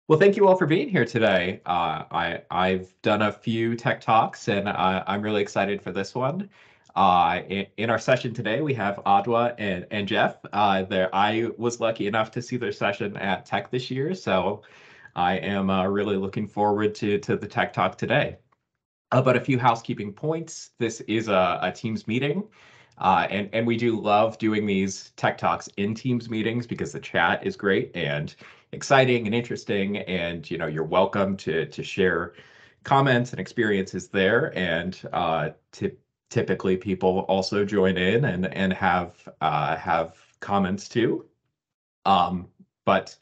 Well, thank you all for being here today. I've done a few tech talks, and I'm really excited for this one. In our session today, we have Adwa and Jeff. I was lucky enough to see their session at Tech this year, so I am really looking forward to the tech talk today. But a few housekeeping points. This is a Teams meeting, and we do love doing these tech talks in Teams meetings because the chat is great and exciting and interesting, and you're welcome to share comments and experiences there. And typically, people also join in and have comments too. But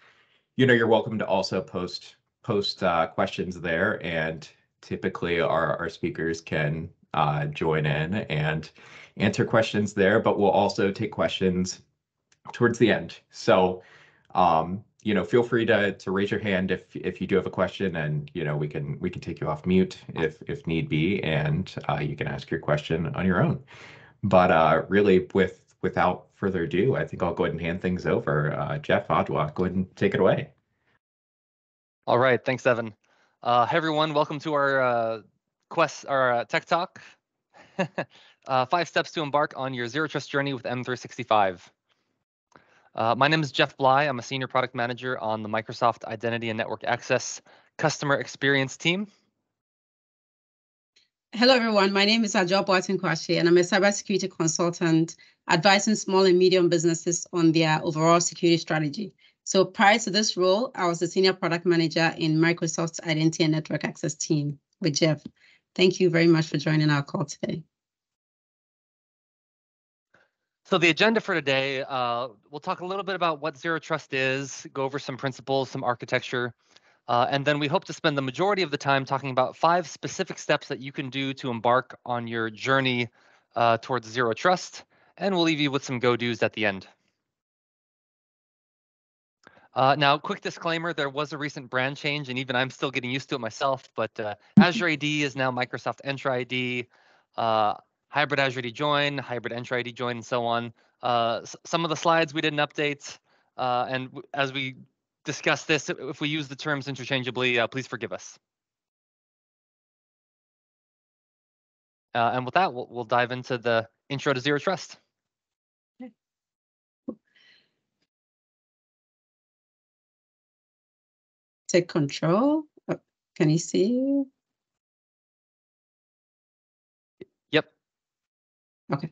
you're welcome to also post questions there, and typically our speakers can join in and answer questions there, but we'll also take questions towards the end. So, feel free to raise your hand if you do have a question, and we can take you off mute if need be, and you can ask your question on your own. But really, without further ado, I think I'll go ahead and hand things over. Jeff, Adwa, go ahead and take it away. All right, thanks, Evan. Hey everyone, welcome to our Tech Talk. 5 steps to embark on your zero trust journey with M365. My name is Jeff Bly. I'm a senior product manager on the Microsoft Identity and Network Access customer experience team. Hello, everyone. My name is Ajwa Boatin-Kwashi, and I'm a cybersecurity consultant advising small and medium businesses on their overall security strategy. So prior to this role, I was a senior product manager in Microsoft's Identity and Network Access team with Jeff. Thank you very much for joining our call today. So the agenda for today, we'll talk a little bit about what zero trust is, go over some principles, some architecture, and then we hope to spend the majority of the time talking about 5 specific steps that you can do to embark on your journey towards zero trust, and we'll leave you with some go-dos at the end. Now, quick disclaimer, there was a recent brand change, and even I'm still getting used to it myself, but Azure AD is now Microsoft Entra ID, hybrid Azure AD join, hybrid Entra ID join, and so on. Some of the slides we didn't update, and as we discuss this, if we use the terms interchangeably, please forgive us. And with that, we'll dive into the intro to zero trust. Take control. Can you see? Yep. Okay.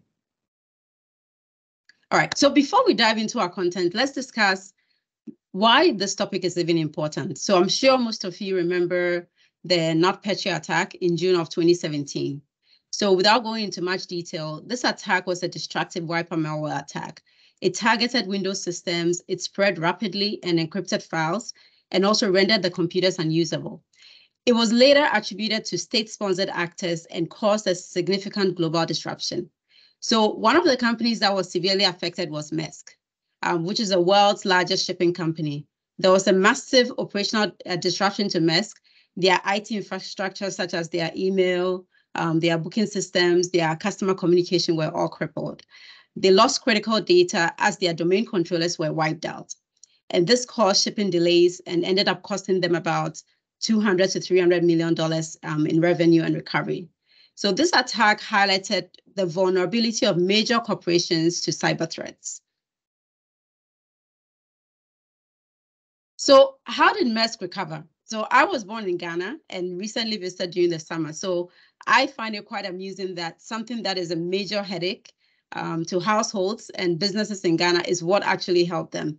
All right. So before we dive into our content, let's discuss why this topic is even important. So I'm sure most of you remember the NotPetya attack in June of 2017. So without going into much detail, this attack was a destructive wiper malware attack. It targeted Windows systems, it spread rapidly and encrypted files, and also rendered the computers unusable. It was later attributed to state-sponsored actors and caused a significant global disruption. So one of the companies that was severely affected was Maersk, which is the world's largest shipping company. There was a massive operational disruption to Maersk. Their IT infrastructure, such as their email, their booking systems, their customer communication were all crippled. They lost critical data as their domain controllers were wiped out. And this caused shipping delays and ended up costing them about $200 to $300 million in revenue and recovery. So this attack highlighted the vulnerability of major corporations to cyber threats. So how did Maersk recover? So I was born in Ghana and recently visited during the summer. So I find it quite amusing that something that is a major headache to households and businesses in Ghana is what actually helped them.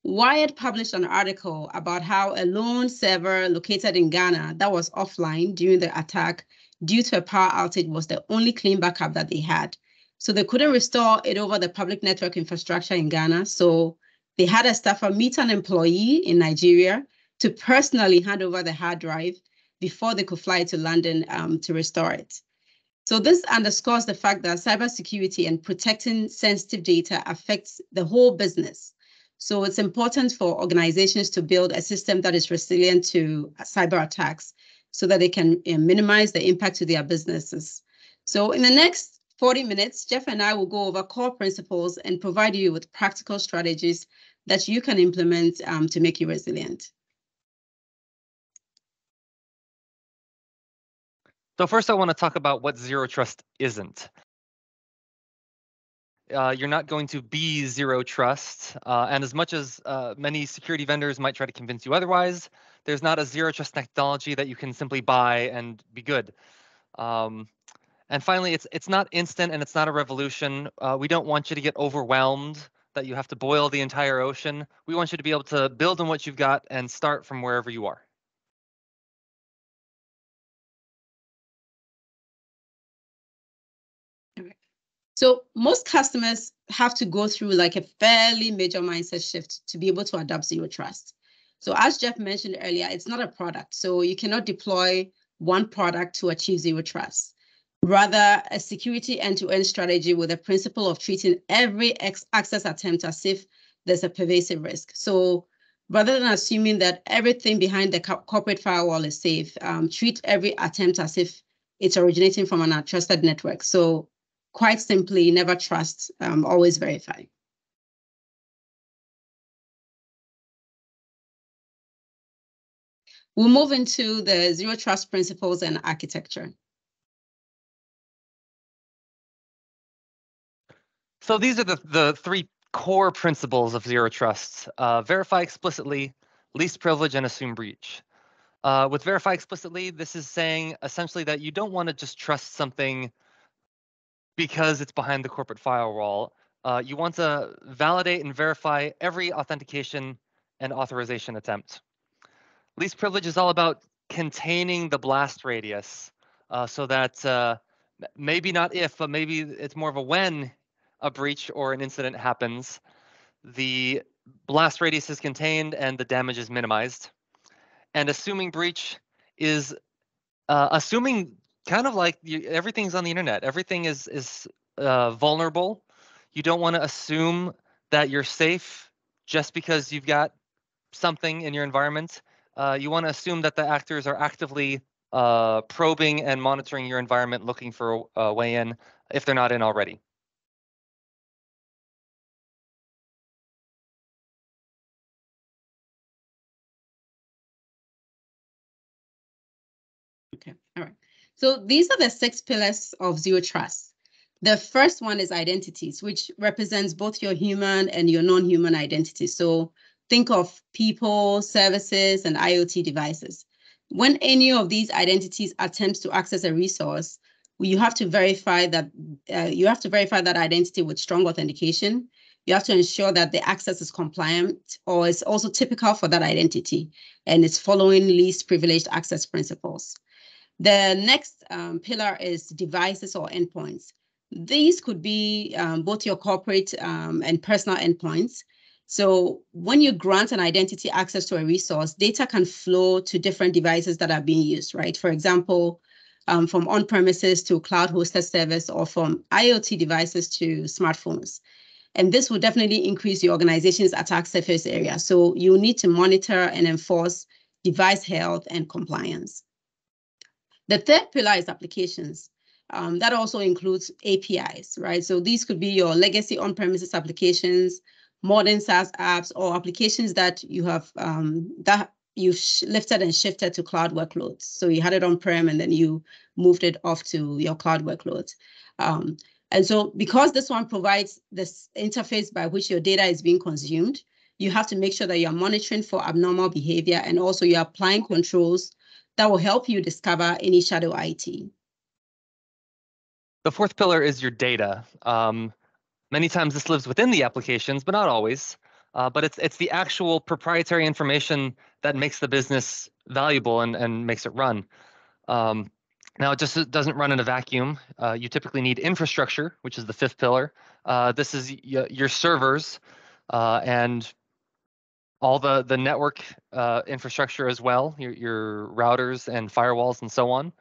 Wired published an article about how a lone server located in Ghana that was offline during the attack due to a power outage was the only clean backup that they had. So they couldn't restore it over the public network infrastructure in Ghana. So they had a staffer meet an employee in Nigeria to personally hand over the hard drive before they could fly to London to restore it. So this underscores the fact that cybersecurity and protecting sensitive data affects the whole business. So it's important for organizations to build a system that is resilient to cyber attacks so that they can minimize the impact to their businesses. So in the next 40 minutes, Jeff and I will go over core principles and provide you with practical strategies that you can implement to make you resilient. So first I want to talk about what zero trust isn't. You're not going to be zero trust. And as much as many security vendors might try to convince you otherwise, there's not a zero trust technology that you can simply buy and be good. And finally, it's not instant and it's not a revolution. We don't want you to get overwhelmed that you have to boil the entire ocean. We want you to be able to build on what you've got and start from wherever you are. So most customers have to go through like a fairly major mindset shift to be able to adopt zero trust. So as Jeff mentioned earlier, it's not a product. So you cannot deploy one product to achieve zero trust. Rather, a security end-to-end strategy with a principle of treating every access attempt as if there's a pervasive risk. So rather than assuming that everything behind the corporate firewall is safe, treat every attempt as if it's originating from an untrusted network. So quite simply, never trust, always verify. We'll move into the zero trust principles and architecture. So these are the three core principles of zero trust. Verify explicitly, least privilege, and assume breach. With verify explicitly, this is saying essentially that you don't want to just trust something because it's behind the corporate firewall. You want to validate and verify every authentication and authorization attempt. Least privilege is all about containing the blast radius so that maybe not if, but maybe it's more of a when a breach or an incident happens, the blast radius is contained and the damage is minimized. And assuming breach is assuming kind of like everything's on the internet. Everything is vulnerable. You don't want to assume that you're safe just because you've got something in your environment. You want to assume that the actors are actively probing and monitoring your environment, looking for a way in if they're not in already. Okay, all right. So these are the 6 pillars of zero trust. The first one is identities, which represents both your human and your non-human identities. So think of people, services, and IoT devices. When any of these identities attempts to access a resource, you have to verify that identity with strong authentication. You have to ensure that the access is compliant or is also typical for that identity, and it's following least privileged access principles. The next pillar is devices or endpoints. These could be both your corporate and personal endpoints. So when you grant an identity access to a resource, data can flow to different devices that are being used, right? For example, from on-premises to cloud-hosted service or from IoT devices to smartphones. And this will definitely increase the organization's attack surface area. So you need to monitor and enforce device health and compliance. The third pillar is applications. That also includes APIs, right? So these could be your legacy on-premises applications, modern SaaS apps, or applications that you have that you've lifted and shifted to cloud workloads. So you had it on-prem and then you moved it off to your cloud workloads. And so because this one provides this interface by which your data is being consumed, you have to make sure that you're monitoring for abnormal behavior and also you're applying controls that will help you discover any shadow IT. The fourth pillar is your data. Many times this lives within the applications, but not always. But it's the actual proprietary information that makes the business valuable and makes it run. Now, it just doesn't run in a vacuum. You typically need infrastructure, which is the fifth pillar. This is your servers and all the network infrastructure as well, your routers and firewalls and so on.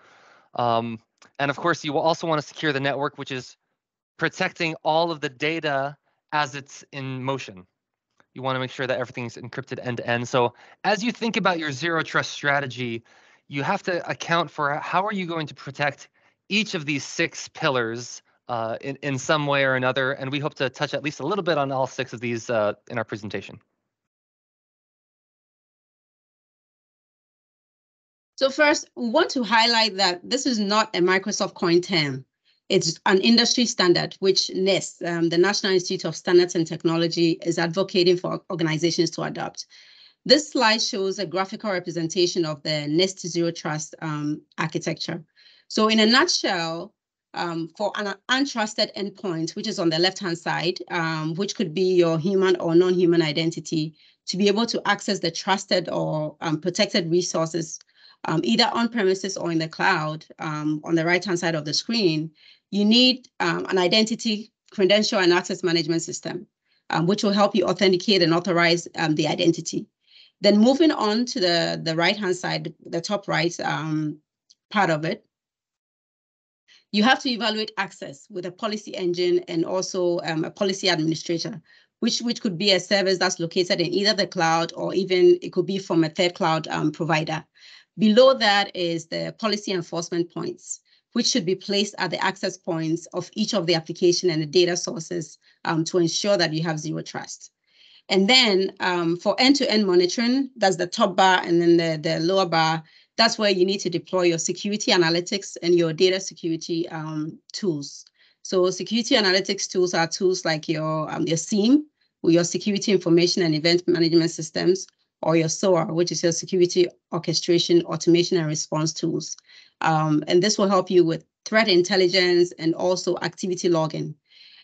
And of course, you will also want to secure the network, which is protecting all of the data as it's in motion. You want to make sure that everything's encrypted end to end. So as you think about your zero trust strategy, you have to account for how are you going to protect each of these 6 pillars in some way or another. And we hope to touch at least a little bit on all 6 of these in our presentation. So first, we want to highlight that this is not a Microsoft coined term. It's an industry standard, which NIST, the National Institute of Standards and Technology, is advocating for organizations to adopt. This slide shows a graphical representation of the NIST Zero Trust architecture. So in a nutshell, for an untrusted endpoint, which is on the left-hand side, which could be your human or non-human identity, to be able to access the trusted or protected resources, either on premises or in the cloud, on the right-hand side of the screen, you need an identity, credential, and access management system, which will help you authenticate and authorize the identity. Then moving on to the right-hand side, the top right part of it, you have to evaluate access with a policy engine and also a policy administrator, which could be a service that's located in either the cloud or even it could be from a third cloud provider. Below that is the policy enforcement points, which should be placed at the access points of each of the application and the data sources to ensure that you have zero trust. And then for end-to-end monitoring, that's the top bar and then the lower bar. That's where you need to deploy your security analytics and your data security tools. So security analytics tools are tools like your SIEM, or your security information and event management systems, or your SOAR, which is your security orchestration, automation, and response tools. And this will help you with threat intelligence and also activity logging.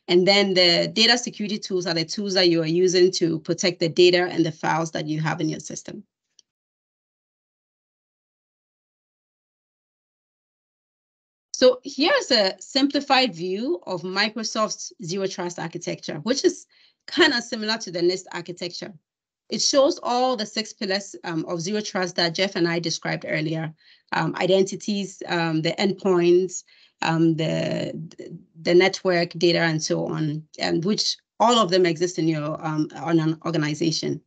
And then the data security tools are the tools that you are using to protect the data and the files that you have in your system. So here's a simplified view of Microsoft's Zero Trust architecture, which is kind of similar to the NIST architecture. It shows all the 6 pillars of Zero Trust that Jeff and I described earlier, identities, the endpoints, the network data, and so on, and which all of them exist in your on an organization.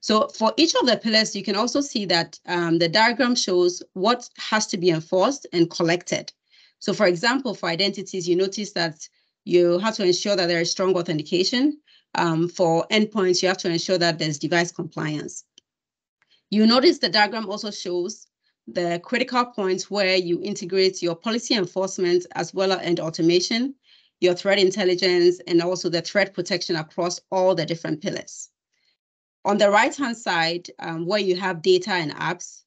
So for each of the pillars, you can also see that the diagram shows what has to be enforced and collected. So for example, for identities, you notice that you have to ensure that there is strong authentication. For endpoints, you have to ensure that there's device compliance. You notice the diagram also shows the critical points where you integrate your policy enforcement as well as automation, your threat intelligence, and also the threat protection across all the different pillars. On the right-hand side, where you have data and apps,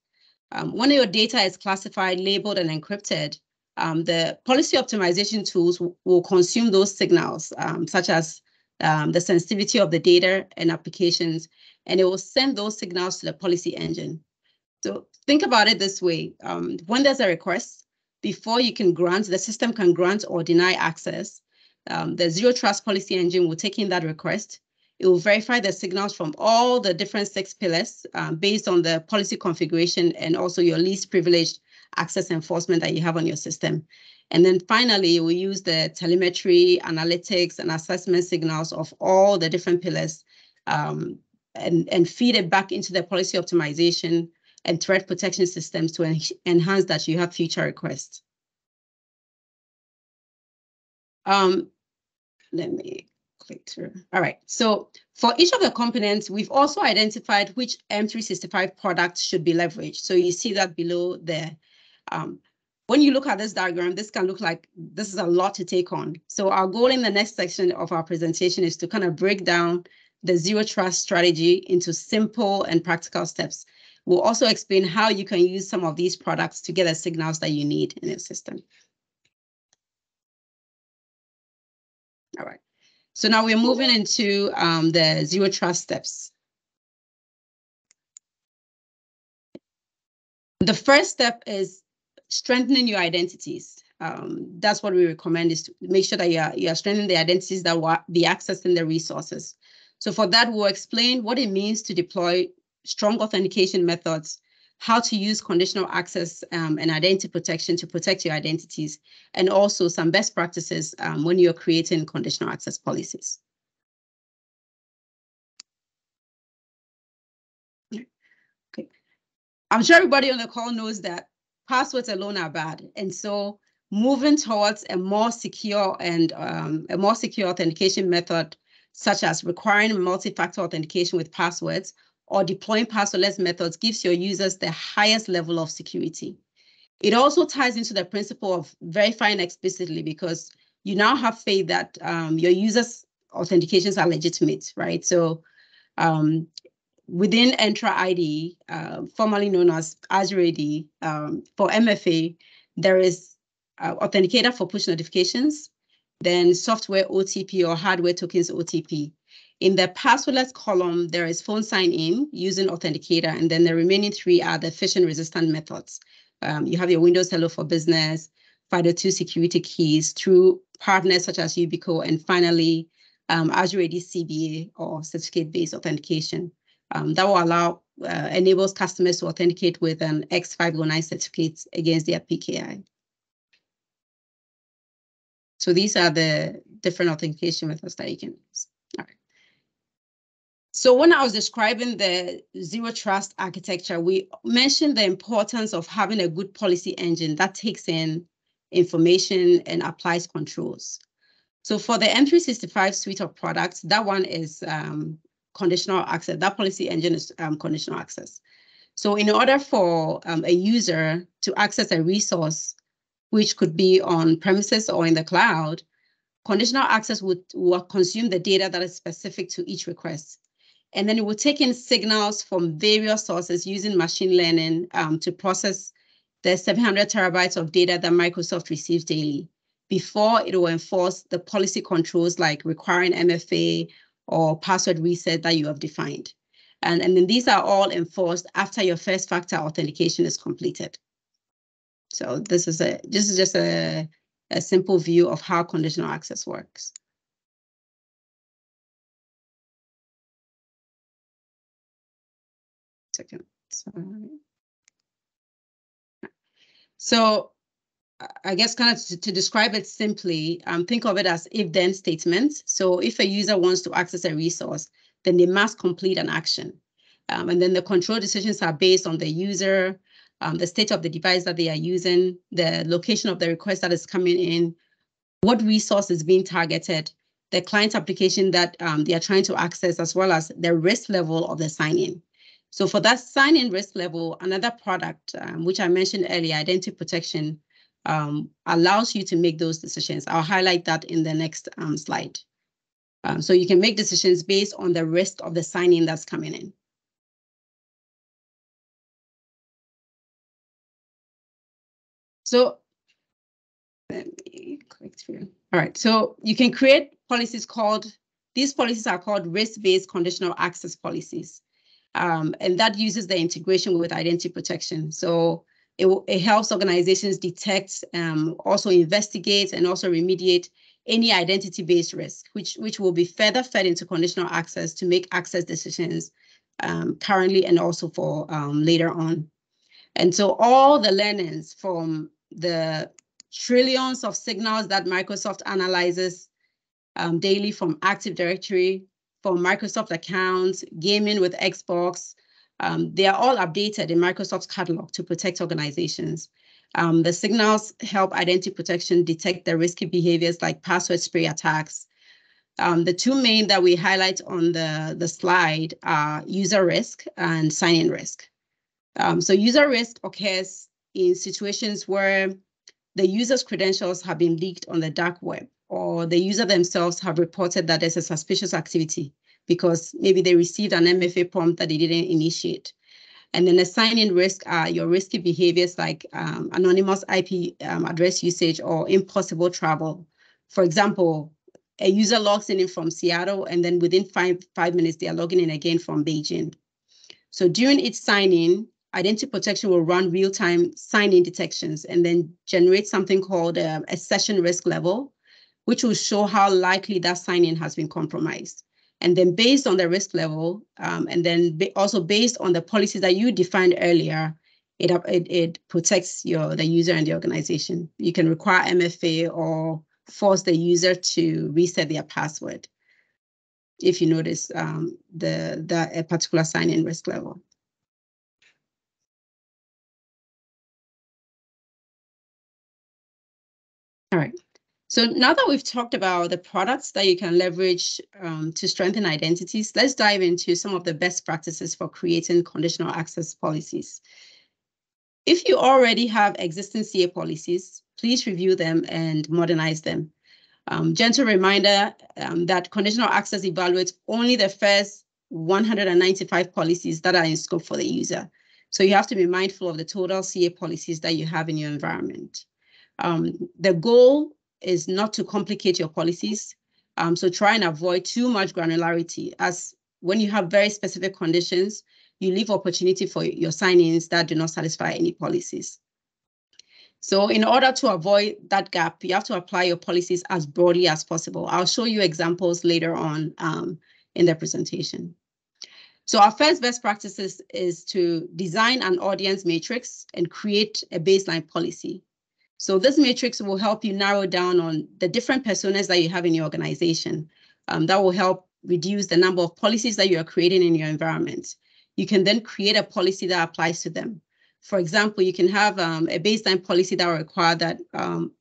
when your data is classified, labeled, and encrypted, the policy optimization tools will consume those signals, such as the sensitivity of the data and applications, and it will send those signals to the policy engine. So think about it this way. When there's a request, before you can grant, the system can grant or deny access, the Zero Trust policy engine will take in that request. It will verify the signals from all the different 6 pillars based on the policy configuration and also your least privileged access enforcement that you have on your system. And then finally, we use the telemetry, analytics, and assessment signals of all the different pillars and feed it back into the policy optimization and threat protection systems to enhance that you have future requests. Let me click through. All right, so for each of the components, we've also identified which M365 products should be leveraged. So you see that below there. When you look at this diagram, this can look like this is a lot to take on. So our goal in the next section of our presentation is to kind of break down the Zero Trust strategy into simple and practical steps. We'll also explain how you can use some of these products to get the signals that you need in your system. All right. So now we're moving into the Zero Trust steps. The first step is strengthening your identities. That's what we recommend, is to make sure that you are strengthening the identities that will be accessing the resources. So for that, we'll explain what it means to deploy strong authentication methods, how to use conditional access and identity protection to protect your identities, and also some best practices when you're creating conditional access policies. Okay. I'm sure everybody on the call knows that passwords alone are bad. And so moving towards a more secure and a more secure authentication method, such as requiring multi-factor authentication with passwords or deploying passwordless methods gives your users the highest level of security. It also ties into the principle of verifying explicitly, because you now have faith that your users' authentications are legitimate, right? So within Entra ID, formerly known as Azure AD, for MFA, there is authenticator for push notifications, then software OTP or hardware tokens OTP. In the passwordless column, there is phone sign-in using authenticator, and then the remaining three are the phishing-resistant methods. You have your Windows Hello for Business, FIDO2 security keys through partners such as Ubico, and finally, Azure AD CBA or certificate-based authentication. That will allow, enables customers to authenticate with an X509 certificate against their PKI. So these are the different authentication methods that you can use. All right. So when I was describing the zero trust architecture, we mentioned the importance of having a good policy engine that takes in information and applies controls. So for the M365 suite of products, that one is conditional access. That policy engine is conditional access. So in order for a user to access a resource, which could be on premises or in the cloud, conditional access will consume the data that is specific to each request. And then it will take in signals from various sources using machine learning to process the 700 terabytes of data that Microsoft receives daily before it will enforce the policy controls like requiring MFA or password reset that you have defined. And then these are all enforced after your first factor authentication is completed. So this is just a simple view of how conditional access works. Second, sorry. So I guess kind of to describe it simply, think of it as if-then statements. So if a user wants to access a resource, then they must complete an action. And then the control decisions are based on the user, the state of the device that they are using, the location of the request that is coming in, what resource is being targeted, the client application that they are trying to access, as well as the risk level of the sign-in. So for that sign-in risk level, another product, which I mentioned earlier, identity protection, allows you to make those decisions. I'll highlight that in the next slide. So you can make decisions based on the risk of the sign-in that's coming in. So let me click through. All right, so you can create policies these policies are called risk-based conditional access policies. And that uses the integration with identity protection. So it helps organizations detect, also investigate, and also remediate any identity-based risk, which will be further fed into conditional access to make access decisions currently and also for later on. And so all the learnings from the trillions of signals that Microsoft analyzes daily from Active Directory, from Microsoft accounts, gaming with Xbox, they are all updated in Microsoft's catalog to protect organizations. The signals help identity protection detect the risky behaviors like password spray attacks. The two main that we highlight on the slide are user risk and sign-in risk. So user risk occurs in situations where the user's credentials have been leaked on the dark web, or the user themselves have reported that there's a suspicious activity because maybe they received an MFA prompt that they didn't initiate. And then the sign-in risk are your risky behaviors like anonymous IP address usage or impossible travel. For example, a user logs in from Seattle, and then within five minutes, they are logging in again from Beijing. So during each sign-in, identity protection will run real-time sign-in detections and then generate something called a session risk level, which will show how likely that sign-in has been compromised. And then based on the risk level, and then also based on the policies that you defined earlier, it protects the user and the organization. You can require MFA or force the user to reset their password if you notice a particular sign-in risk level. All right. So now that we've talked about the products that you can leverage to strengthen identities, let's dive into some of the best practices for creating conditional access policies. If you already have existing CA policies, please review them and modernize them. Gentle reminder that conditional access evaluates only the first 195 policies that are in scope for the user. So you have to be mindful of the total CA policies that you have in your environment. The goal is not to complicate your policies. So try and avoid too much granularity, as when you have very specific conditions, you leave opportunity for your sign-ins that do not satisfy any policies. So in order to avoid that gap, you have to apply your policies as broadly as possible. I'll show you examples later on in the presentation. So our first best practices is to design an audience matrix and create a baseline policy. So this matrix will help you narrow down on the different personas that you have in your organization. That will help reduce the number of policies that you are creating in your environment. You can then create a policy that applies to them. For example, you can have a baseline policy that will require that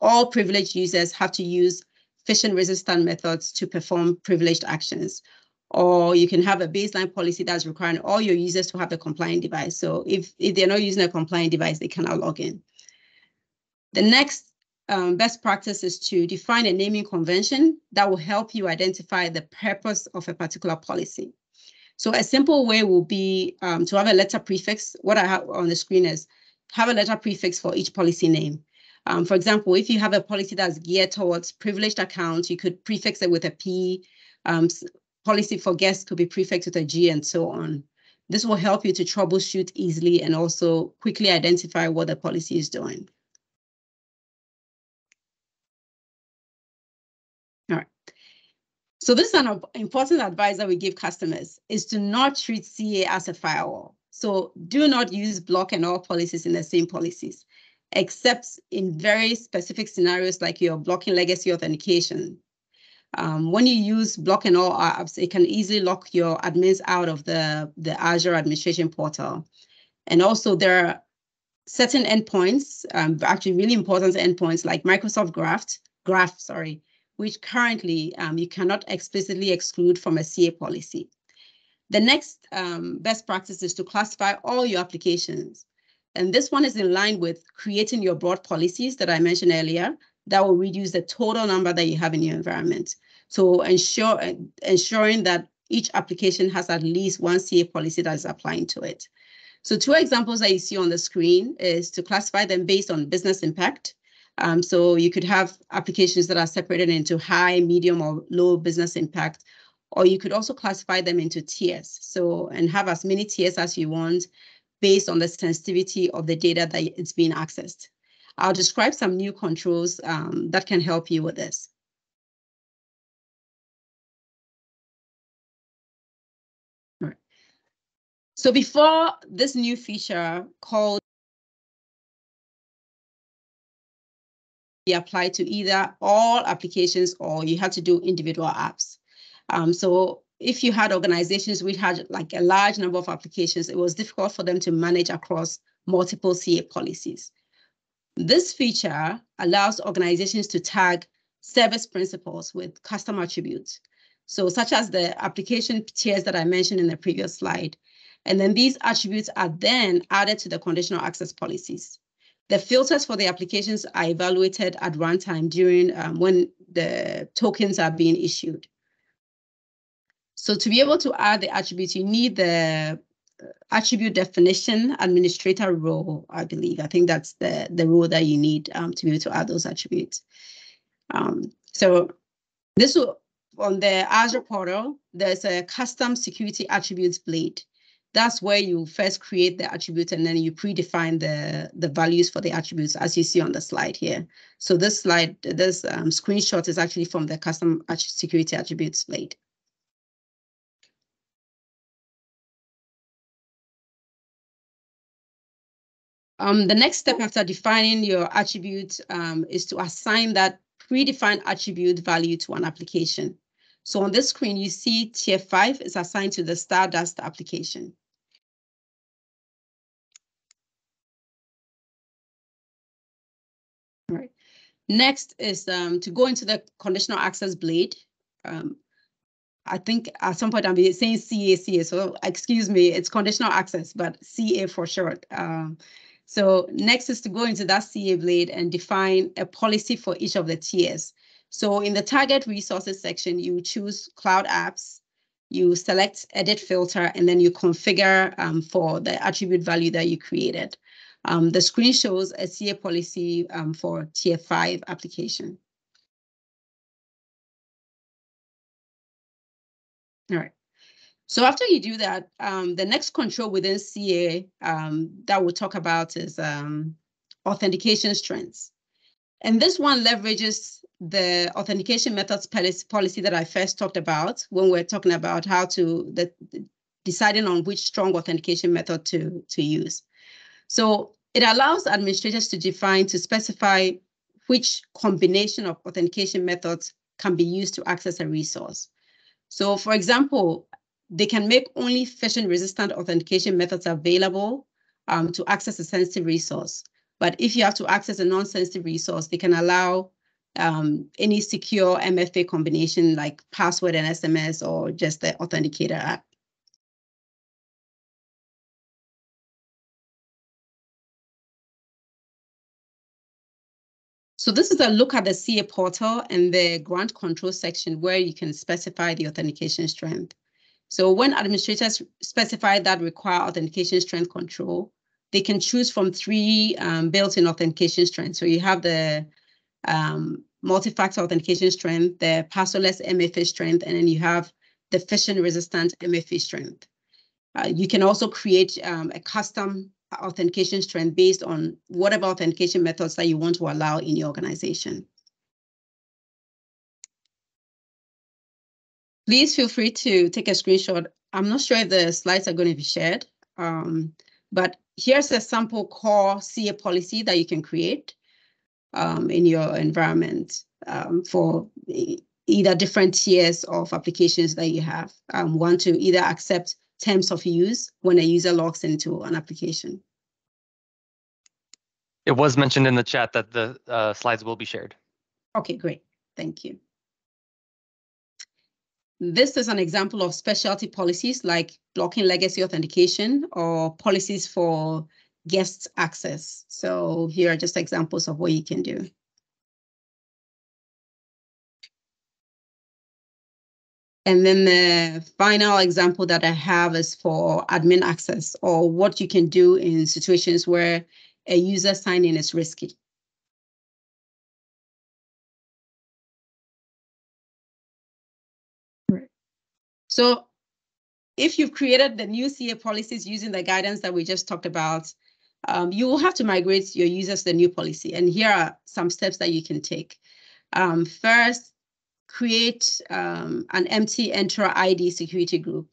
all privileged users have to use phishing-resistant methods to perform privileged actions. Or you can have a baseline policy that's requiring all your users to have a compliant device. So if they're not using a compliant device, they cannot log in. The next best practice is to define a naming convention that will help you identify the purpose of a particular policy. So a simple way will be to have a letter prefix. What I have on the screen is have a letter prefix for each policy name. For example, if you have a policy that's geared towards privileged accounts, you could prefix it with a P. Policy for guests could be prefixed with a G, and so on. This will help you to troubleshoot easily and also quickly identify what the policy is doing. All right. So this is an important advice that we give customers, is to not treat CA as a firewall. So do not use block and all policies in the same policies, except in very specific scenarios like you're blocking legacy authentication. When you use block and all apps, it can easily lock your admins out of the Azure administration portal. And also there are certain endpoints, actually really important endpoints like Microsoft Graph, which currently you cannot explicitly exclude from a CA policy. The next best practice is to classify all your applications. And this one is in line with creating your broad policies that I mentioned earlier that will reduce the total number that you have in your environment. So ensuring that each application has at least one CA policy that is applying to it. So two examples that you see on the screen is to classify them based on business impact. So you could have applications that are separated into high, medium, or low business impact, or you could also classify them into tiers. So, and have as many tiers as you want based on the sensitivity of the data that it's being accessed. I'll describe some new controls that can help you with this. All right. So before this new feature called be applied to either all applications or you had to do individual apps. So if you had organizations which had like a large number of applications, it was difficult for them to manage across multiple CA policies. This feature allows organizations to tag service principals with custom attributes. So such as the application tiers that I mentioned in the previous slide. And then these attributes are then added to the conditional access policies. The filters for the applications are evaluated at runtime during when the tokens are being issued. So to be able to add the attributes, you need the attribute definition administrator role, I believe. I think that's the role that you need to be able to add those attributes. So this will, on the Azure portal, there's a custom security attributes blade. That's where you first create the attribute and then you predefine the values for the attributes as you see on the slide here. So this slide, this screenshot is actually from the custom security attributes blade. The next step after defining your attribute is to assign that predefined attribute value to an application. So on this screen, you see tier 5 is assigned to the Stardust application. Right. Next is to go into the conditional access blade. I think at some point I'll be saying CA, so excuse me, it's conditional access, but CA for short. So next is to go into that CA blade and define a policy for each of the tiers. So in the target resources section, you choose cloud apps, you select edit filter, and then you configure for the attribute value that you created. The screen shows a CA policy for tier 5 application. All right. So after you do that, the next control within CA that we'll talk about is authentication strengths. And this one leverages the authentication methods policy that I first talked about when we're talking about how to deciding on which strong authentication method to use. So it allows administrators to specify which combination of authentication methods can be used to access a resource. So for example, they can make only phishing-resistant authentication methods available to access a sensitive resource. But if you have to access a non-sensitive resource, they can allow any secure MFA combination like password and SMS or just the authenticator app. So this is a look at the CA portal and the grant control section where you can specify the authentication strength. So when administrators specify that require authentication strength control, they can choose from 3 built-in authentication strengths. So you have the multi-factor authentication strength, the passwordless MFA strength, and then you have the phishing-resistant MFA strength. You can also create a custom authentication strength based on whatever authentication methods that you want to allow in your organization. Please feel free to take a screenshot. I'm not sure if the slides are going to be shared, but here's a sample core CA policy that you can create in your environment for either different tiers of applications that you have. Want to either accept terms of use when a user logs into an application. It was mentioned in the chat that the slides will be shared. Okay, great. Thank you. This is an example of specialty policies like blocking legacy authentication or policies for guest access. So here are just examples of what you can do. And then the final example that I have is for admin access, or what you can do in situations where a user sign-in is risky. So if you've created the new CA policies using the guidance that we just talked about, you will have to migrate your users to the new policy. And here are some steps that you can take. First, create an empty Entra ID security group.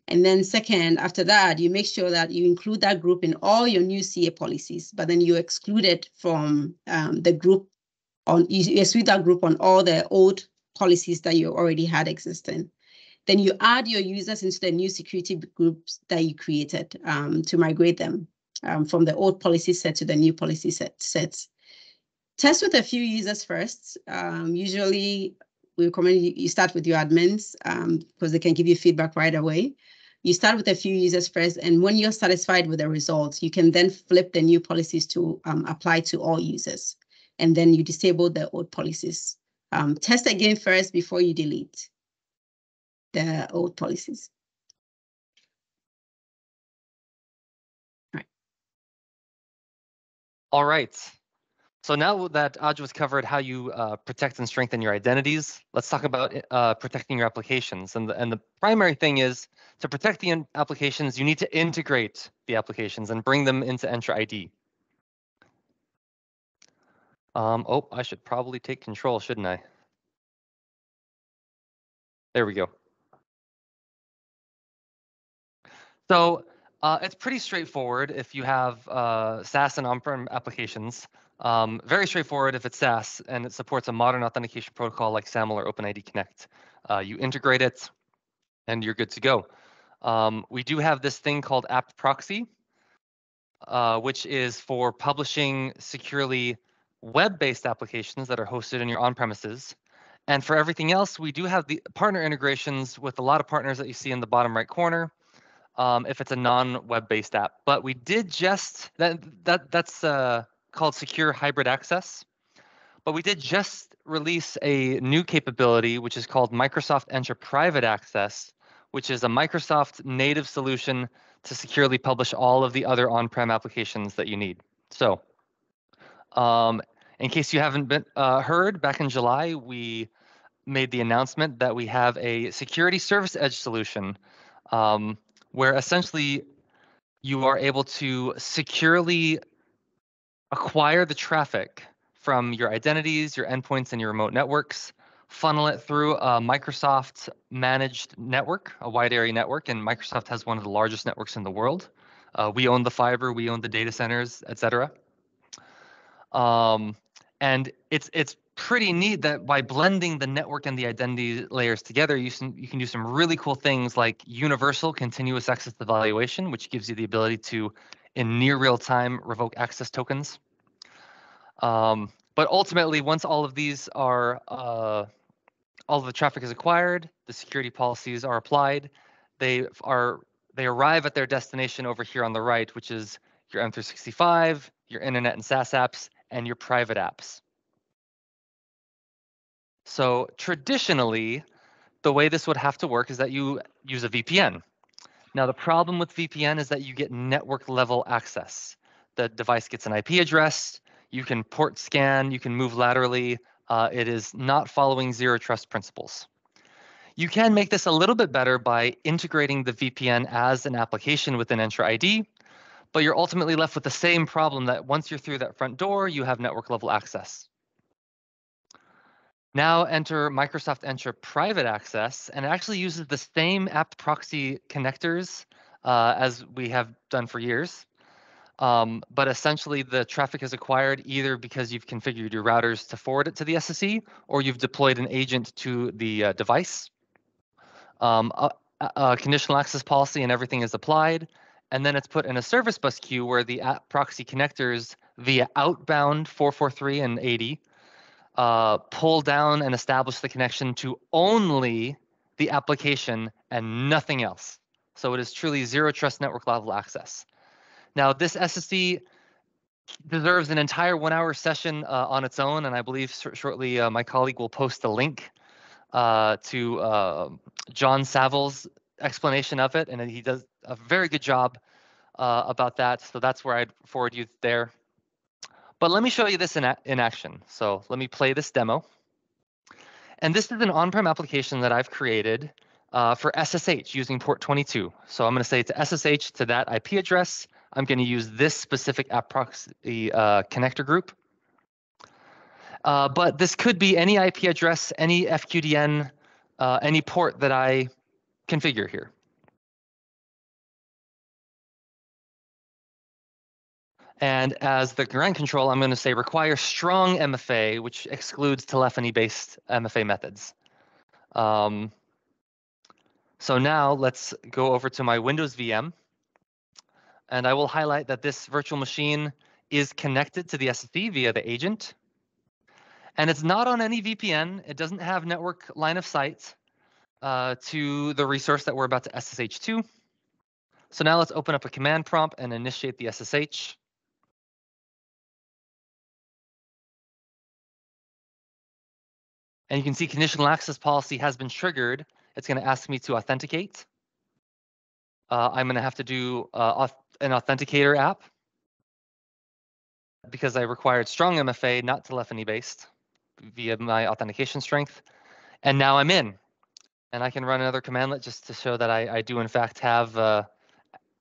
And then second, after that, you make sure that you include that group in all your new CA policies, but then you exclude it from the group you exclude that group on all the old policies that you already had existing. Then you add your users into the new security groups that you created to migrate them from the old policy set to the new policy sets. Test with a few users first. Usually, we recommend you start with your admins because they can give you feedback right away. You start with a few users first, and when you're satisfied with the results, you can then flip the new policies to apply to all users. And then you disable the old policies. Test again first before you delete the old policies. All right. So now that Adwa's covered how you protect and strengthen your identities, let's talk about protecting your applications. And the primary thing is to protect the applications, you need to integrate the applications and bring them into Entra ID. Oh, I should probably take control, shouldn't I? There we go. So it's pretty straightforward if you have SaaS and on-prem applications. Very straightforward if it's SaaS and it supports a modern authentication protocol like SAML or OpenID Connect. You integrate it and you're good to go. We do have this thing called app proxy, which is for publishing securely web-based applications that are hosted in your on-premises. And for everything else, we do have the partner integrations with a lot of partners that you see in the bottom right corner, if it's a non-web-based app. But we did just, that's called Secure Hybrid Access. But we did just release a new capability, which is called Microsoft Entra Private Access, which is a Microsoft native solution to securely publish all of the other on-prem applications that you need. So in case you haven't been heard, back in July, we made the announcement that we have a security service edge solution where essentially you are able to securely acquire the traffic from your identities, your endpoints, and your remote networks, funnel it through a Microsoft managed network, a wide area network, and Microsoft has one of the largest networks in the world. We own the fiber, we own the data centers, etc. And it's pretty neat that by blending the network and the identity layers together, you can do some really cool things like universal continuous access evaluation, which gives you the ability to, in near real time, revoke access tokens. But ultimately, once all of these are, all of the traffic is acquired, the security policies are applied, they arrive at their destination over here on the right, which is your M365, your internet and SaaS apps, and your private apps. So traditionally, the way this would have to work is that you use a VPN. Now, the problem with VPN is that you get network level access. The device gets an IP address, you can port scan, you can move laterally. It is not following zero trust principles. You can make this a little bit better by integrating the VPN as an application within Entra ID, but you're ultimately left with the same problem that once you're through that front door, you have network level access. Now enter Microsoft Entra Private Access, and it actually uses the same app proxy connectors as we have done for years. But essentially the traffic is acquired either because you've configured your routers to forward it to the SSE, or you've deployed an agent to the device. Conditional access policy and everything is applied, and then it's put in a service bus queue where the app proxy connectors via outbound 443 and 80 pull down and establish the connection to only the application and nothing else. So it is truly zero trust network level access. Now, this SSE deserves an entire 1 hour session on its own, and I believe shortly my colleague will post a link to John Saville's explanation of it, and he does a very good job about that. So that's where I'd forward you there. But let me show you this in action. So let me play this demo. And this is an on-prem application that I've created for SSH using port 22. So I'm going to say to SSH to that IP address. I'm going to use this specific app proxy connector group. But this could be any IP address, any FQDN, any port that I configure here. And as the command control, I'm going to say require strong MFA, which excludes telephony-based MFA methods. So now let's go over to my Windows VM. And I will highlight that this virtual machine is connected to the SSE via the agent. And it's not on any VPN. It doesn't have network line of sight to the resource that we're about to SSH to. So now let's open up a command prompt and initiate the SSH. And you can see conditional access policy has been triggered. It's going to ask me to authenticate. I'm going to have to do an authenticator app because I required strong MFA, not telephony-based, via my authentication strength. And now I'm in. And I can run another commandlet just to show that I do, in fact, have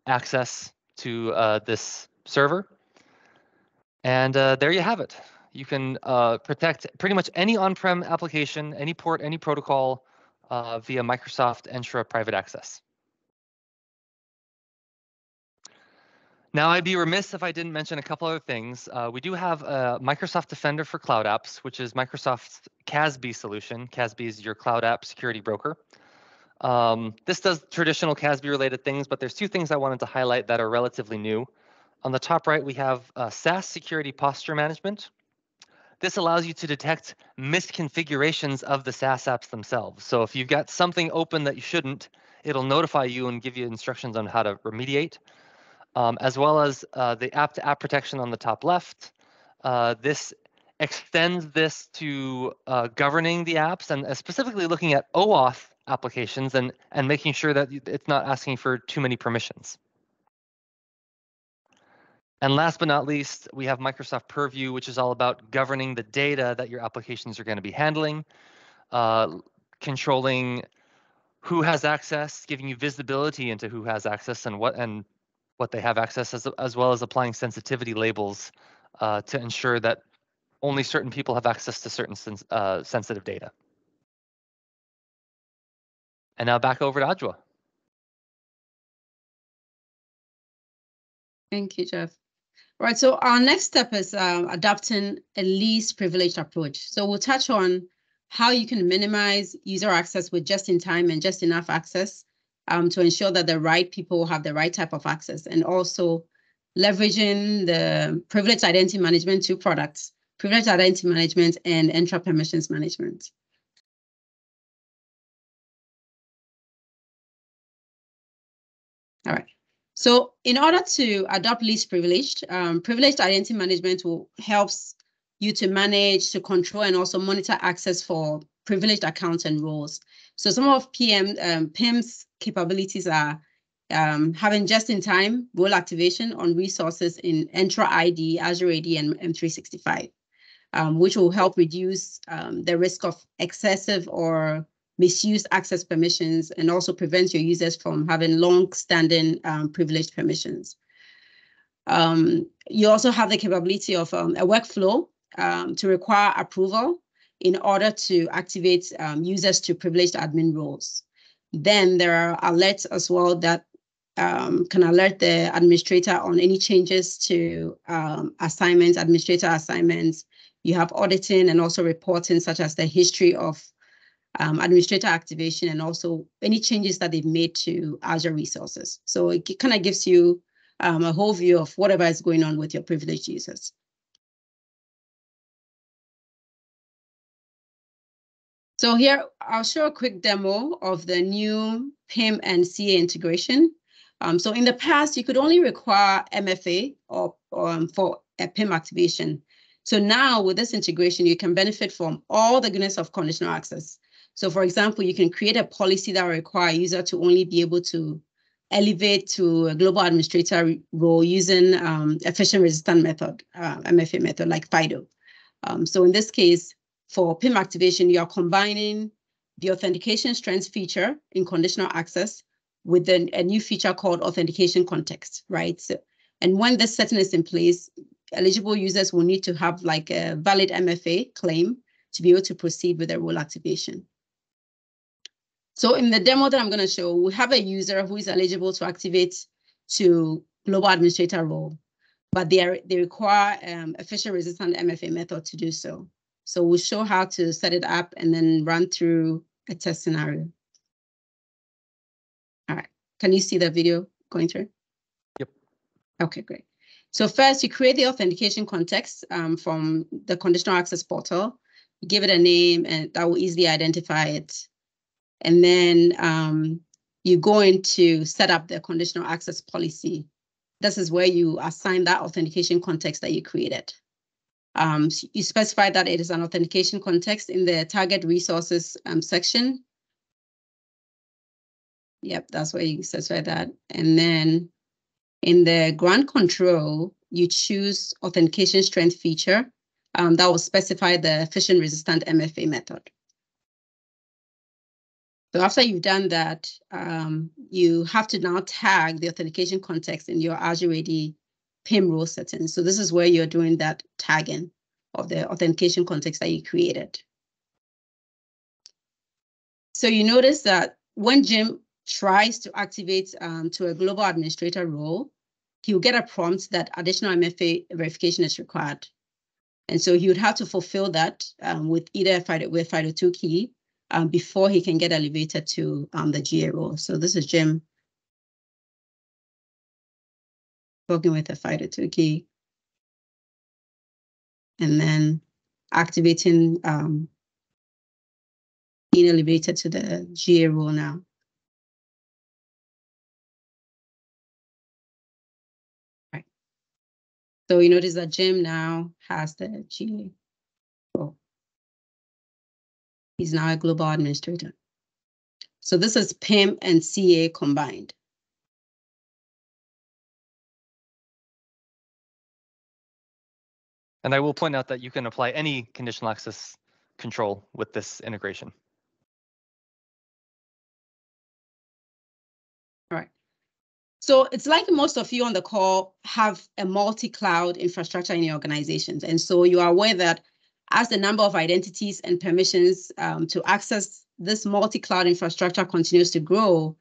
access to this server. And there you have it. You can protect pretty much any on-prem application, any port, any protocol via Microsoft Entra Private Access. Now, I'd be remiss if I didn't mention a couple other things. We do have a Microsoft Defender for Cloud Apps, which is Microsoft's CASB solution. CASB is your cloud app security broker. This does traditional CASB-related things, but there's two things I wanted to highlight that are relatively new. On the top right, we have SaaS Security Posture Management. this allows you to detect misconfigurations of the SaaS apps themselves. So if you've got something open that you shouldn't, it'll notify you and give you instructions on how to remediate, as well as the app-to-app protection on the top left. This extends this to governing the apps and specifically looking at OAuth applications and making sure that it's not asking for too many permissions. And last but not least, we have Microsoft Purview, which is all about governing the data that your applications are going to be handling, controlling who has access, giving you visibility into who has access and what they have access, as well as applying sensitivity labels to ensure that only certain people have access to certain sensitive data. And now back over to Adjoa. Thank you, Jeff. All right, so our next step is adopting a least privileged approach. So we'll touch on how you can minimize user access with just-in-time and just enough access to ensure that the right people have the right type of access, and also leveraging the privileged identity management two products, privileged identity management and intra permissions management. All right. So in order to adopt least privileged, privileged identity management helps you to manage, to control, and also monitor access for privileged accounts and roles. So some of PIM's capabilities are having just-in-time role activation on resources in Entra ID, Azure AD, and M365, which will help reduce the risk of excessive or misused access permissions, and also prevents your users from having long-standing privileged permissions. You also have the capability of a workflow to require approval in order to activate users to privileged admin roles. Then there are alerts as well that can alert the administrator on any changes to assignments, administrator assignments. You have auditing and also reporting, such as the history of administrator activation and also any changes that they've made to Azure resources. So it kind of gives you a whole view of whatever is going on with your privileged users. So here, I'll show a quick demo of the new PIM and CA integration. So in the past, you could only require MFA or for a PIM activation. So now with this integration, you can benefit from all the goodness of conditional access. So for example, you can create a policy that will require a user to only be able to elevate to a global administrator role using a phishing-resistant method, MFA method like FIDO. So in this case, for PIM activation, you are combining the authentication strength feature in conditional access with a new feature called authentication context, right? So, and when this setting is in place, eligible users will need to have like a valid MFA claim to be able to proceed with their role activation. So in the demo that I'm going to show, we have a user who is eligible to activate to global administrator role, but they require a phishing-resistant MFA method to do so. So we'll show how to set it up and then run through a test scenario. All right. Can you see the video going through? Yep. Okay, great. So first, you create the authentication context from the conditional access portal. You give it a name, and that will easily identify it. And then you go into set up the conditional access policy. This is where you assign that authentication context that you created. So you specify that it is an authentication context in the target resources section. Yep, that's where you specify that. And then in the grant control, you choose authentication strength feature that will specify the phishing-resistant MFA method. So after you've done that, you have to now tag the authentication context in your Azure AD PIM role settings. So this is where you're doing that tagging of the authentication context that you created. So you notice that when Jim tries to activate to a global administrator role, he'll get a prompt that additional MFA verification is required. And so he would have to fulfill that with either FIDO2 key before he can get elevated to the GA role. So this is Jim working with a FIDO2 key. And then activating, being elevated to the GA role now. Right. So you notice that Jim now has the GA role. He's now a global administrator. So this is PIM and CA combined. And I will point out that you can apply any conditional access control with this integration. All right. So it's like most of you on the call have a multi-cloud infrastructure in your organizations. And so you are aware that as the number of identities and permissions to access this multi-cloud infrastructure continues to grow,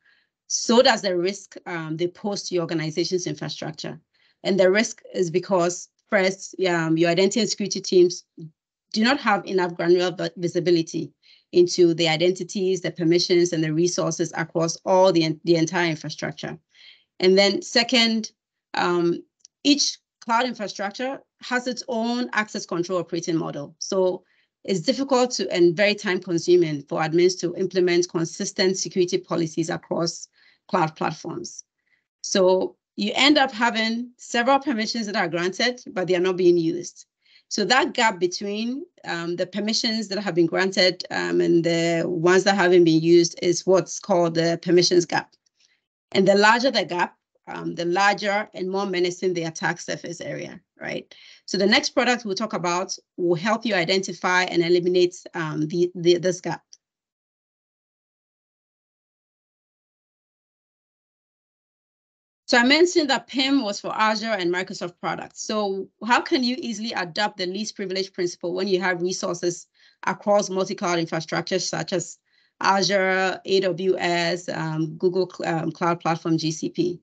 so does the risk they pose to your organization's infrastructure. And the risk is because, first, your identity and security teams do not have enough granular visibility into the identities, the permissions, and the resources across all the entire infrastructure. And then second, each cloud infrastructure has its own access control operating model. So it's difficult and very time consuming for admins to implement consistent security policies across cloud platforms. So you end up having several permissions that are granted, but they are not being used. So that gap between the permissions that have been granted and the ones that haven't been used is what's called the permissions gap. And the larger the gap, the larger and more menacing the attack surface area, right? So the next product we'll talk about will help you identify and eliminate this gap. So I mentioned that PIM was for Azure and Microsoft products. So how can you easily adopt the least privilege principle when you have resources across multi-cloud infrastructure such as Azure, AWS, Google Cloud Platform, GCP?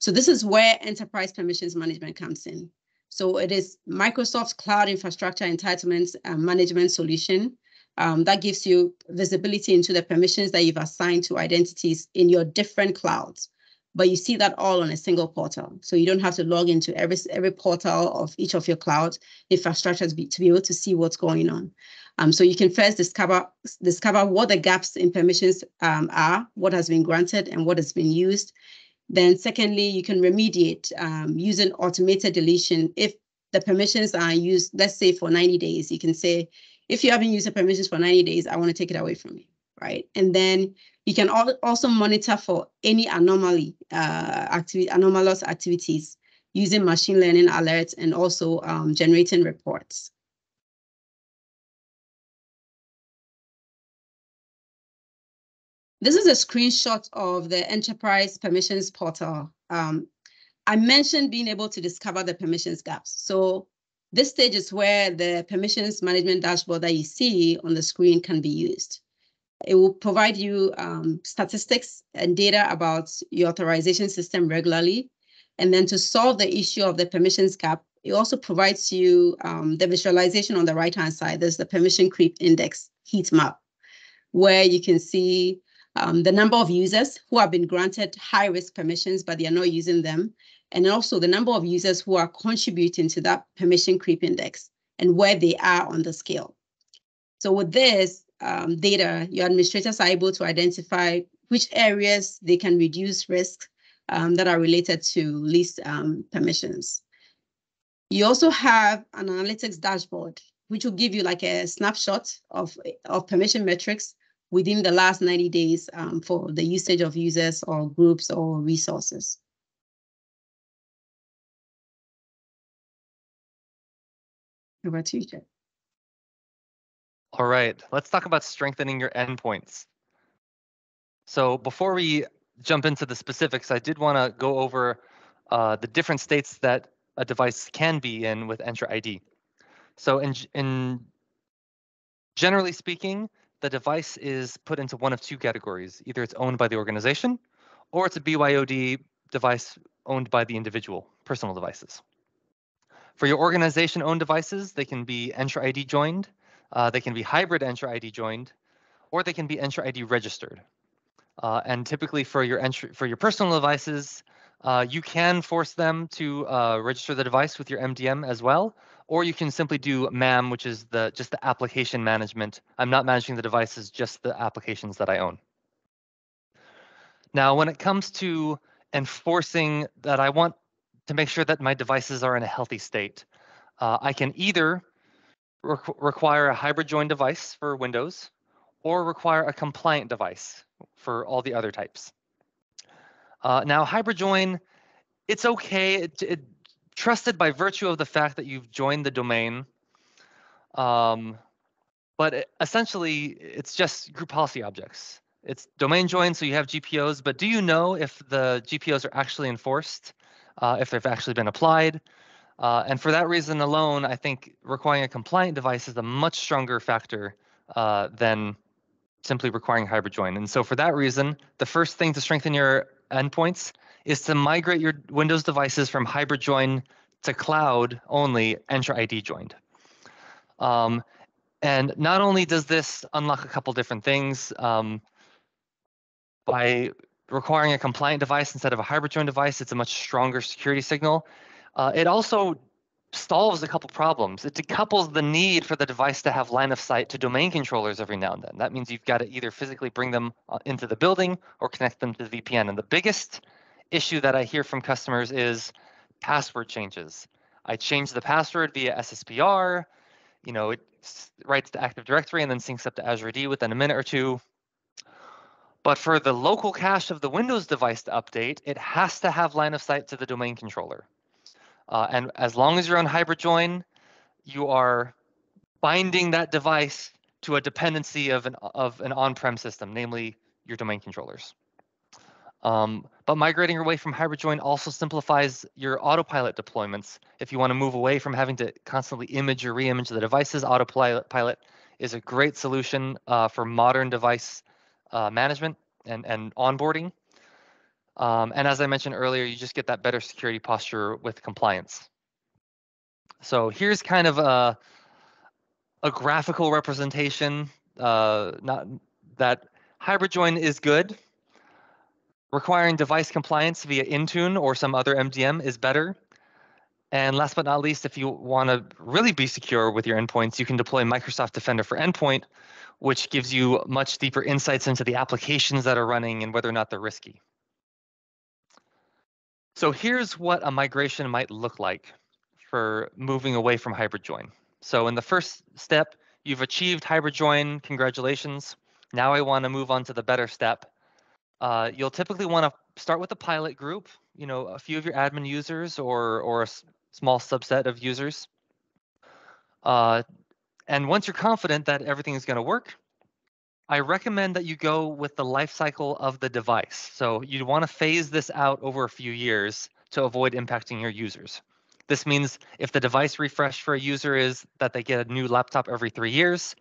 So this is where enterprise permissions management comes in. So it is Microsoft's cloud infrastructure entitlements management solution that gives you visibility into the permissions that you've assigned to identities in your different clouds. But you see that all on a single portal. So you don't have to log into every portal of each of your cloud infrastructures to be able to see what's going on. So you can first discover what the gaps in permissions are, what has been granted and what has been used. Then secondly, you can remediate using automated deletion. If the permissions are used, let's say for 90 days, you can say, if you haven't used the permissions for 90 days, I want to take it away from you, right? And then you can also monitor for any anomalous activities using machine learning alerts and also generating reports. This is a screenshot of the enterprise permissions portal. I mentioned being able to discover the permissions gaps. So this stage is where the permissions management dashboard that you see on the screen can be used. It will provide you statistics and data about your authorization system regularly. And then to solve the issue of the permissions gap, it also provides you the visualization on the right-hand side. There's the permission creep index heat map, where you can see the number of users who have been granted high-risk permissions, but they are not using them. And also the number of users who are contributing to that permission creep index and where they are on the scale. So with this data, your administrators are able to identify which areas they can reduce risk that are related to least permissions. You also have an analytics dashboard, which will give you like a snapshot of permission metrics within the last 90 days for the usage of users or groups or resources. Over to you, Jeff. All right, let's talk about strengthening your endpoints. So before we jump into the specifics, I did want to go over the different states that a device can be in with Entra ID. So in generally speaking, the device is put into one of two categories. Either it's owned by the organization or it's a BYOD device owned by the individual, personal devices. For your organization-owned devices, they can be Entra ID joined, they can be hybrid Entra ID joined, or they can be Entra ID registered. And typically for your personal devices, You can force them to register the device with your MDM as well, or you can simply do MAM, which is just the application management. I'm not managing the devices, just the applications that I own. Now, when it comes to enforcing that, I want to make sure that my devices are in a healthy state. I can either require a hybrid join device for Windows, or require a compliant device for all the other types. Now, hybrid join, it's okay. Trusted by virtue of the fact that you've joined the domain. But essentially, it's just group policy objects. It's domain join, so you have GPOs, but do you know if the GPOs are actually enforced, if they've actually been applied? And for that reason alone, I think requiring a compliant device is a much stronger factor than simply requiring hybrid join. And so for that reason, the first thing to strengthen your endpoints is to migrate your Windows devices from hybrid join to cloud only Entra ID joined. And not only does this unlock a couple different things, by requiring a compliant device instead of a hybrid join device, it's a much stronger security signal. It also solves a couple problems. It decouples the need for the device to have line of sight to domain controllers every now and then. That means you've got to either physically bring them into the building or connect them to the VPN. And the biggest issue that I hear from customers is password changes. I change the password via SSPR. You know, it writes to Active Directory and then syncs up to Azure AD within a minute or two. But for the local cache of the Windows device to update, it has to have line of sight to the domain controller. And as long as you're on hybrid join, you are binding that device to a dependency of an on-prem system, namely your domain controllers. But migrating away from hybrid join also simplifies your autopilot deployments. If you want to move away from having to constantly image or re-image the devices, autopilot is a great solution for modern device management and onboarding. And as I mentioned earlier, you just get that better security posture with compliance. So here's kind of a graphical representation. Not that hybrid join is good. Requiring device compliance via Intune or some other MDM is better. And last but not least, if you want to really be secure with your endpoints, you can deploy Microsoft Defender for Endpoint, which gives you much deeper insights into the applications that are running and whether or not they're risky. So here's what a migration might look like for moving away from hybrid join. So in the first step, you've achieved hybrid join, congratulations. Now I want to move on to the better step. You'll typically want to start with a pilot group, you know, a few of your admin users or a small subset of users. And once you're confident that everything is going to work, I recommend that you go with the life cycle of the device. So you'd want to phase this out over a few years to avoid impacting your users. This means if the device refresh for a user is that they get a new laptop every 3 years,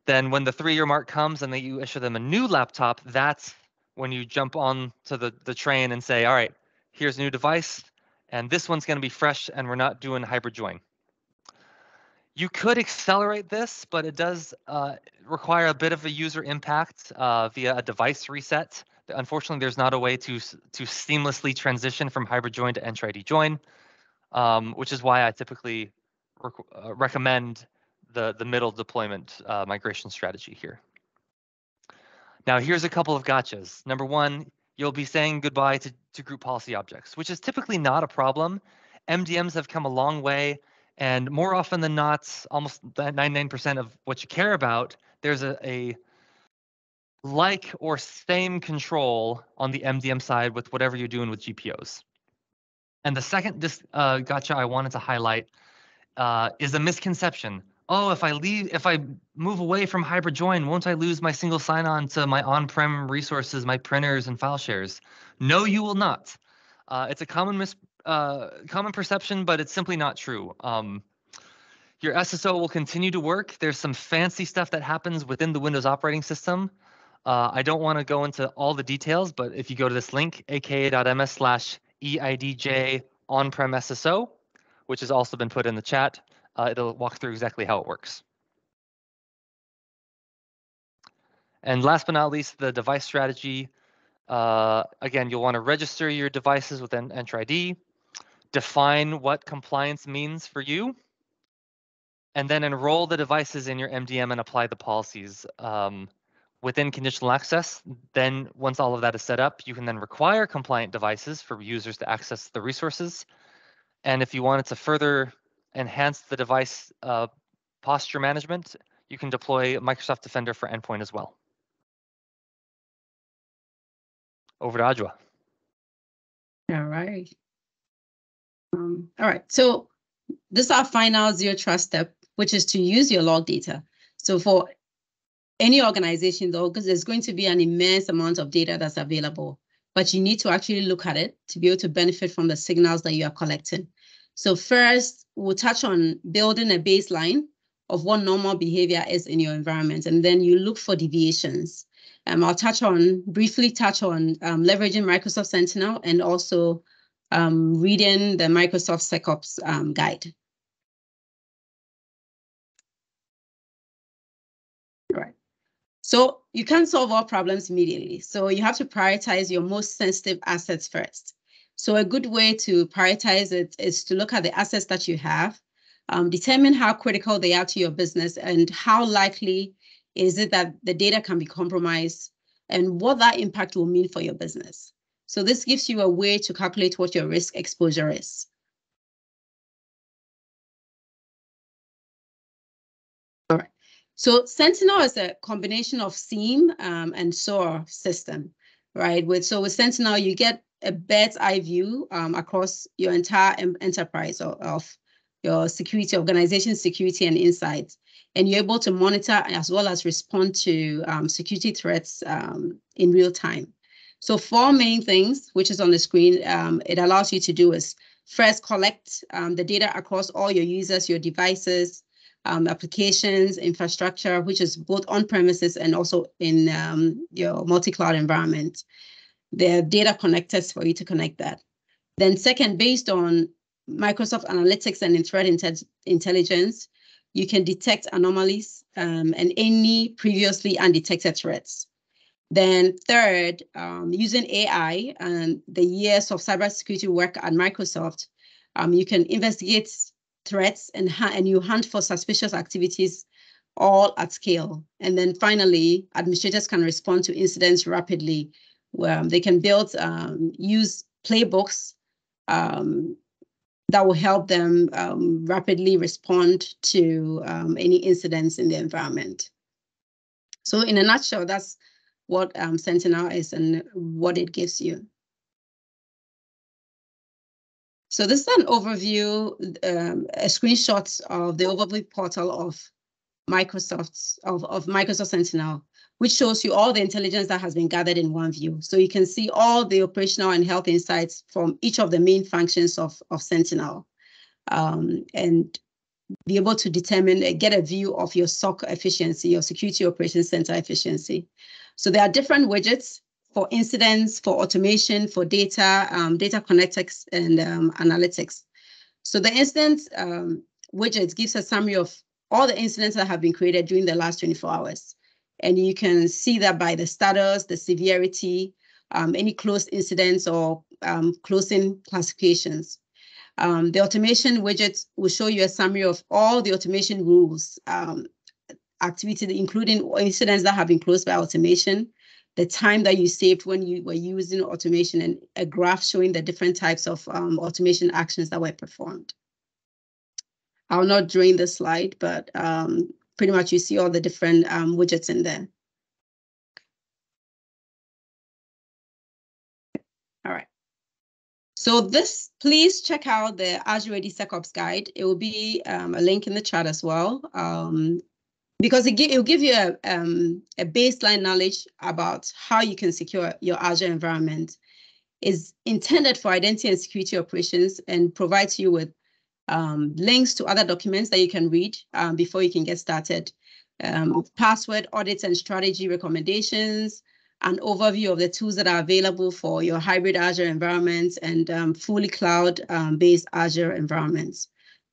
then when the 3-year mark comes and you issue them a new laptop, that's when you jump on to the train and say, all right, here's a new device, and this one's going to be fresh, and we're not doing hybrid join. You could accelerate this, but it does require a bit of a user impact via a device reset. Unfortunately, there's not a way to seamlessly transition from hybrid join to Entra ID join, which is why I typically recommend the middle deployment migration strategy here. Now, here's a couple of gotchas. Number one, you'll be saying goodbye to group policy objects, which is typically not a problem. MDMs have come a long way, and more often than not, almost 99% of what you care about, there's a like or same control on the MDM side with whatever you're doing with GPOs. And the second gotcha I wanted to highlight is a misconception. Oh, if I move away from hybrid join, won't I lose my single sign-on to my on-prem resources, my printers and file shares? No, you will not. It's a common perception, but it's simply not true. Your SSO will continue to work. There's some fancy stuff that happens within the Windows operating system. I don't want to go into all the details, but if you go to this link, aka.ms/EIDJ on-prem SSO, which has also been put in the chat, it'll walk through exactly how it works. And last but not least, the device strategy. Again, you'll want to register your devices with an Entra ID, define what compliance means for you, and then enroll the devices in your MDM and apply the policies within Conditional Access. Then once all of that is set up, you can then require compliant devices for users to access the resources. And if you wanted to further enhance the device posture management, you can deploy Microsoft Defender for Endpoint as well. Over to Adjoa. All right. All right. So this is our final zero trust step, which is to use your log data. So for any organization, though, because there's going to be an immense amount of data that's available, but you need to actually look at it to be able to benefit from the signals that you are collecting. So first, we'll touch on building a baseline of what normal behavior is in your environment, and then you look for deviations. I'll briefly touch on leveraging Microsoft Sentinel and also reading the Microsoft SecOps guide. Right. So you can't solve all problems immediately. So you have to prioritize your most sensitive assets first. So a good way to prioritize it is to look at the assets that you have, determine how critical they are to your business and how likely is it that the data can be compromised and what that impact will mean for your business. So this gives you a way to calculate what your risk exposure is. All right. So Sentinel is a combination of SIEM and SOAR system, right? With Sentinel, you get a bird's eye view across your entire enterprise of your security, organization security and insights. And you're able to monitor as well as respond to security threats in real time. So 4 main things, which is on the screen, it allows you to do is first collect the data across all your users, your devices, applications, infrastructure, which is both on-premises and also in your multi-cloud environment. There are data connectors for you to connect that. Then second, based on Microsoft Analytics and threat intelligence, you can detect anomalies and any previously undetected threats. Then third, using AI and the years of cybersecurity work at Microsoft, you can investigate threats and you hunt for suspicious activities all at scale. And then finally, administrators can respond to incidents rapidly, where they can use playbooks that will help them rapidly respond to any incidents in the environment. So in a nutshell, that's what Sentinel is and what it gives you. So this is an overview, a screenshot of the overview portal of Microsoft Sentinel, which shows you all the intelligence that has been gathered in one view. So you can see all the operational and health insights from each of the main functions of Sentinel, and be able to get a view of your SOC efficiency, your Security Operations Center efficiency. So there are different widgets for incidents, for automation, for data, data connectors, and analytics. So the incidents widget gives a summary of all the incidents that have been created during the last 24 hours. And you can see that by the status, the severity, any closed incidents or closing classifications. The automation widget will show you a summary of all the automation rules, activity, including incidents that have been closed by automation, the time that you saved when you were using automation, and a graph showing the different types of automation actions that were performed. I'll not drain the slide, but pretty much you see all the different widgets in there. All right. So please check out the Azure AD SecOps guide. It will be a link in the chat as well, because it will give you a baseline knowledge about how you can secure your Azure environment. It's intended for identity and security operations and provides you with links to other documents that you can read before you can get started. Password audits and strategy recommendations, an overview of the tools that are available for your hybrid Azure environments and fully cloud-based Azure environments.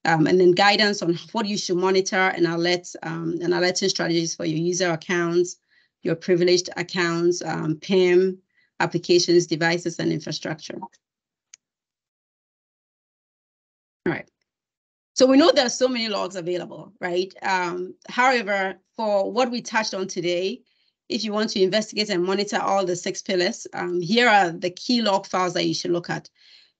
And then guidance on what you should monitor and alerting strategies for your user accounts, your privileged accounts, PIM, applications, devices, and infrastructure. All right. So we know there are so many logs available, right? However, for what we touched on today, if you want to investigate and monitor all the 6 pillars, here are the key log files that you should look at.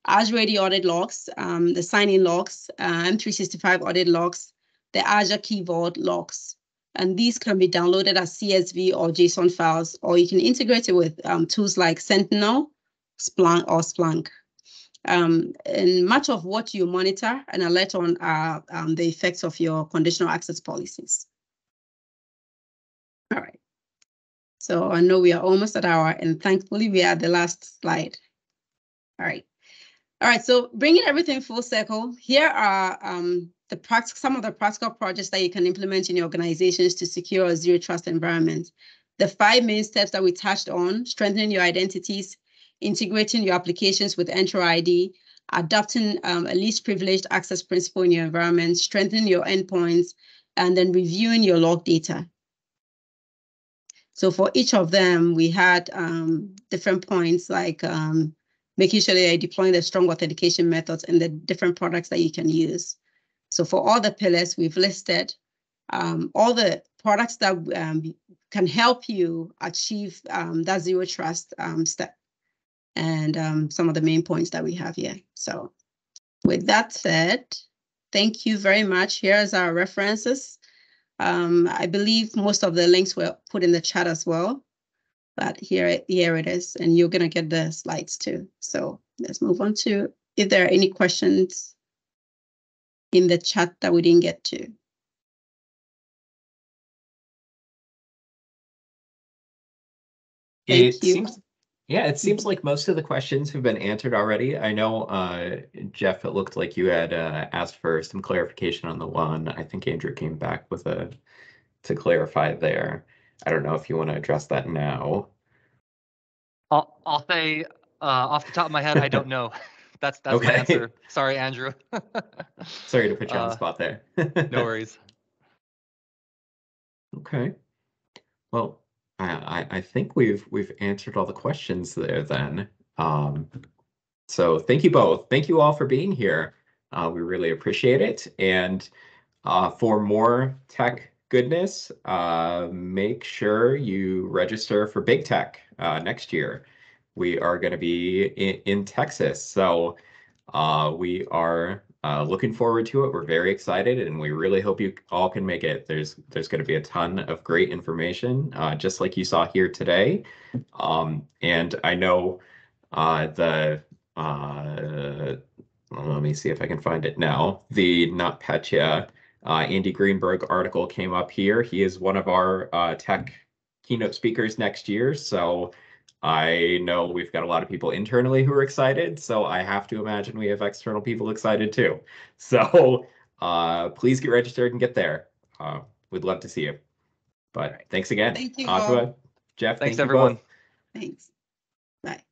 Azure AD audit logs, the sign-in logs, M365 audit logs, the Azure Key Vault logs. And these can be downloaded as CSV or JSON files, or you can integrate it with tools like Sentinel, Splunk. And much of what you monitor and alert on are the effects of your conditional access policies. All right. So I know we are almost at our, and thankfully we are at the last slide. All right. All right, so bringing everything full circle, here are some of the practical projects that you can implement in your organizations to secure a zero trust environment. The 5 main steps that we touched on: strengthening your identities, integrating your applications with Entra ID, adopting a least privileged access principle in your environment, strengthening your endpoints, and then reviewing your log data. So for each of them, we had different points like making sure that you're deploying the strong authentication methods and the different products that you can use. So for all the pillars we've listed, all the products that can help you achieve that zero trust step, and some of the main points that we have here. So with that said, thank you very much. Here's our references. I believe most of the links were put in the chat as well. But here it is, and you're going to get the slides too. So let's move on to if there are any questions in the chat that we didn't get to. Thank you. It seems like most of the questions have been answered already. I know, Jeff, it looked like you had asked for some clarification on the one. I think Andrew came back with to clarify there. I don't know if you want to address that now. I'll say off the top of my head, I don't know. That's okay. My answer. Sorry, Andrew. Sorry to put you on the spot there. No worries. Okay. Well, I think we've answered all the questions there then. So thank you both. Thank you all for being here. We really appreciate it. And for more tech goodness, make sure you register for Big Tech next year. We are going to be in Texas, so we are looking forward to it. We're very excited, and we really hope you all can make it. There's going to be a ton of great information, just like you saw here today. And I know let me see if I can find it now. The NotPetya Andy Greenberg article came up here. He is one of our tech keynote speakers next year. So I know we've got a lot of people internally who are excited. So I have to imagine we have external people excited too. So please get registered and get there. We'd love to see you. But thanks again. Thank you, Adwa, Jeff, Thanks, thank you everyone. both. Thanks. Bye.